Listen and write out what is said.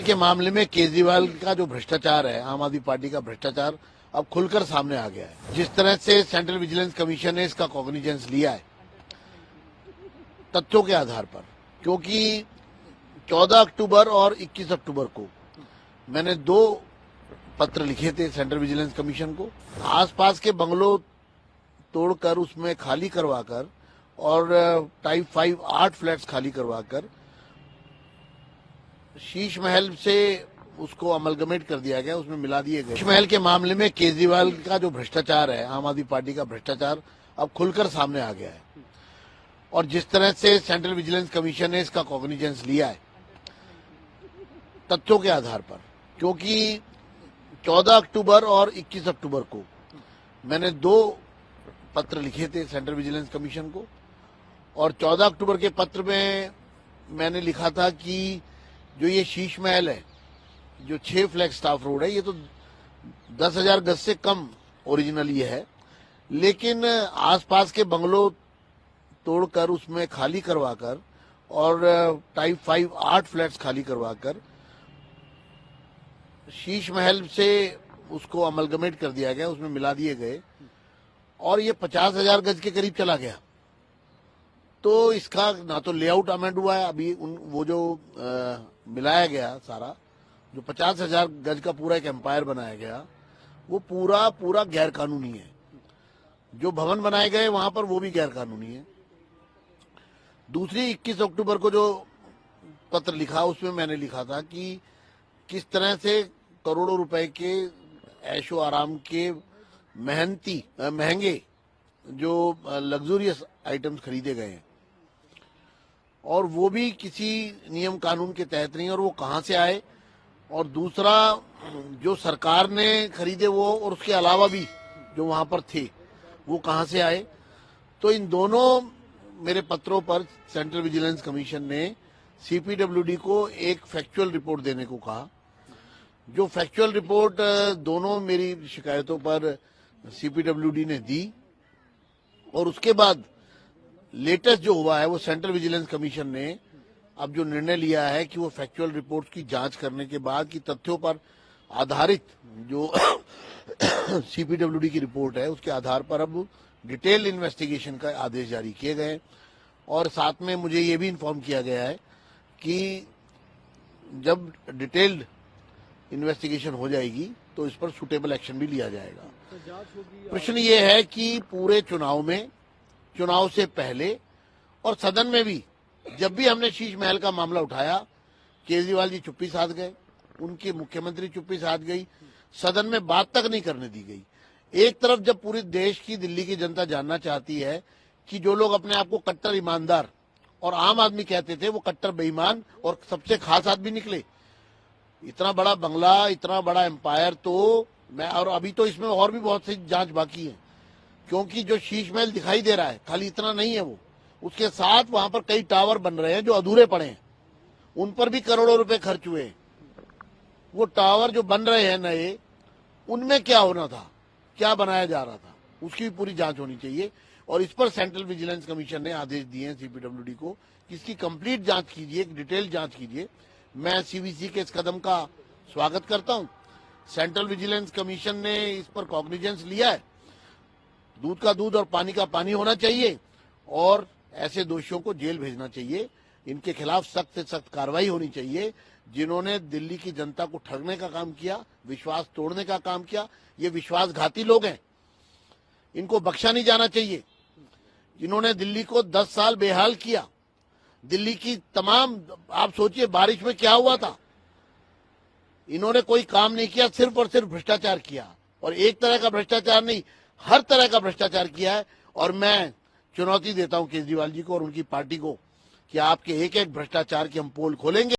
के मामले में केजरीवाल का जो भ्रष्टाचार है, आम आदमी पार्टी का भ्रष्टाचार अब खुलकर सामने आ गया है। जिस तरह से सेंट्रल विजिलेंस कमीशन ने इसका कॉग्निजेंस लिया है तथ्यों के आधार पर, क्योंकि 14 अक्टूबर और 21 अक्टूबर को मैंने 2 पत्र लिखे थे सेंट्रल विजिलेंस कमीशन को। आसपास के बंगलों तोड़कर उसमें खाली करवाकर और टाइप 5 8 फ्लैट्स खाली करवाकर शीश महल से उसको अमलगमेट कर दिया गया, उसमें मिला दिए गए। शीश महल के मामले में केजरीवाल का जो भ्रष्टाचार है, आम आदमी पार्टी का भ्रष्टाचार अब खुलकर सामने आ गया है। और जिस तरह से सेंट्रल विजिलेंस कमीशन ने इसका कॉग्निजेंस लिया है तथ्यों के आधार पर, क्योंकि 14 अक्टूबर और 21 अक्टूबर को मैंने 2 पत्र लिखे थे सेंट्रल विजिलेंस कमीशन को। और 14 अक्टूबर के पत्र में मैंने लिखा था कि जो ये शीश महल है, जो 6 फ्लैग स्टाफ रोड है, ये तो 10,000 गज से कम ओरिजिनल ये है, लेकिन आसपास के बंगलों तोड़कर उसमें खाली करवाकर और टाइप 5 8 फ्लैट्स खाली करवाकर शीश महल से उसको अमलगमेट कर दिया गया, उसमें मिला दिए गए और ये 50,000 गज के करीब चला गया। तो इसका ना तो लेआउट अमेंड हुआ है अभी, वो जो मिलाया गया सारा, जो 50,000 गज का पूरा एक एम्पायर बनाया गया, वो पूरा गैर कानूनी है। जो भवन बनाए गए वहां पर वो भी गैर कानूनी है। दूसरी 21 अक्टूबर को जो पत्र लिखा उसमें मैंने लिखा था कि किस तरह से करोड़ों रुपए के ऐशो आराम के महंगे जो लग्जूरियस आइटम्स खरीदे गए हैं और वो भी किसी नियम कानून के तहत नहीं, और वो कहां से आए, और दूसरा जो सरकार ने खरीदे वो और उसके अलावा भी जो वहां पर थे वो कहां से आए। तो इन दोनों मेरे पत्रों पर सेंट्रल विजिलेंस कमीशन ने सीपीडब्ल्यूडी को एक फैक्चुअल रिपोर्ट देने को कहा। जो फैक्चुअल रिपोर्ट दोनों मेरी शिकायतों पर सीपीडब्ल्यूडी ने दी, और उसके बाद लेटेस्ट जो हुआ है वो सेंट्रल विजिलेंस कमीशन ने अब जो निर्णय लिया है कि वो फैक्चुअल रिपोर्ट की जांच करने के बाद की तथ्यों पर आधारित जो सीपीडब्ल्यूडी की रिपोर्ट है उसके आधार पर अब डिटेल इन्वेस्टिगेशन का आदेश जारी किए गए। और साथ में मुझे ये भी इन्फॉर्म किया गया है कि जब डिटेल्ड इन्वेस्टिगेशन हो जाएगी तो इस पर सुटेबल एक्शन भी लिया जाएगा। प्रश्न ये है कि पूरे चुनाव से पहले और सदन में भी जब भी हमने शीश महल का मामला उठाया, केजरीवाल जी चुप्पी साध गए, उनकी मुख्यमंत्री चुप्पी साध गई, सदन में बात तक नहीं करने दी गई। एक तरफ जब पूरे देश की, दिल्ली की जनता जानना चाहती है कि जो लोग अपने आप को कट्टर ईमानदार और आम आदमी कहते थे वो कट्टर बेईमान और सबसे खास आदमी निकले। इतना बड़ा बंगला, इतना बड़ा एम्पायर, तो मैं, और अभी तो इसमें और भी बहुत सी जांच बाकी है, क्योंकि जो शीश महल दिखाई दे रहा है खाली इतना नहीं है, वो उसके साथ वहां पर कई टावर बन रहे हैं जो अधूरे पड़े हैं, उन पर भी करोड़ों रुपए खर्च हुए। वो टावर जो बन रहे हैं नए, उनमें क्या होना था, क्या बनाया जा रहा था, उसकी भी पूरी जांच होनी चाहिए। और इस पर सेंट्रल विजिलेंस कमीशन ने आदेश दिए हैं सीपीडब्ल्यूडी को कि इसकी कंप्लीट जांच कीजिए, एक डिटेल जांच कीजिए। मैं सीवीसी के इस कदम का स्वागत करता हूं। सेंट्रल विजिलेंस कमीशन ने इस पर कॉग्निजेंस लिया है। दूध का दूध और पानी का पानी होना चाहिए और ऐसे दोषियों को जेल भेजना चाहिए। इनके खिलाफ सख्त से सख्त कार्रवाई होनी चाहिए। जिन्होंने दिल्ली की जनता को ठगने का काम किया, विश्वास तोड़ने का काम किया, ये विश्वासघाती लोग हैं, इनको बख्शा नहीं जाना चाहिए। जिन्होंने दिल्ली को 10 साल बेहाल किया, दिल्ली की तमाम, आप सोचिए बारिश में क्या हुआ था, इन्होंने कोई काम नहीं किया, सिर्फ और सिर्फ भ्रष्टाचार किया। और एक तरह का भ्रष्टाचार नहीं, हर तरह का भ्रष्टाचार किया है। और मैं चुनौती देता हूं केजरीवाल जी को और उनकी पार्टी को कि आपके एक एक भ्रष्टाचार की हम पोल खोलेंगे।